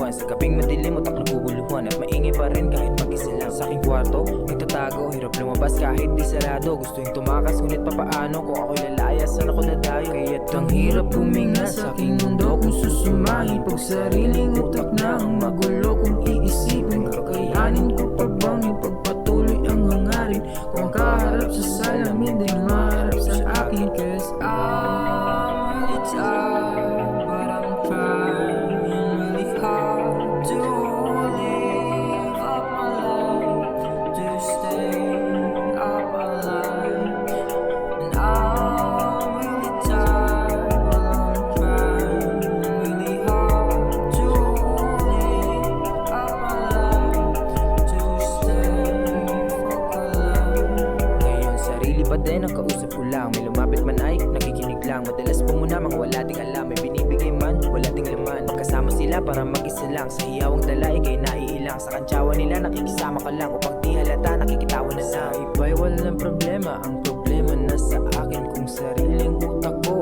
buwan. Sa gabing madilim, utak naguguluhan at maingay pa rin kahit mag-isa lang. Sa aking kwarto, nagtatago, hirap lumabas kahit di sarado. Gusto yung tumakas, ngunit papaano kung ako'y lalaya, saan ako dadayo? Kaya't ang hirap huminga sa aking mundo kung susumahin. Pag sariling utak na ang magulo, kung iisipin, kakayanin ko pa bang ipagpatuloy ang hangarin? Kung kaharap sa salamin, di maharap sa akin. Cause I'm really tired, but I'm trying really hard to live up my life, to stay up alive. And I'm really tired, but I'm trying really hard to live up my life, to stay focused. Ngayon sarili pa din ang kausap ko lang. May lumapit man ay nakikinig lang. Madalas po muna mga wala ding alam. May binibigay man, wala ding laman. Kasama sila para mag-isa lang. Sa hiyawang dala, ikay naiilang. Sa kantsawa nila, nakikisama ka lang. Upang di halata, nakikitawa na lang. Iba'y walang problema, ang problema nasa akin. Kung sariling utak ko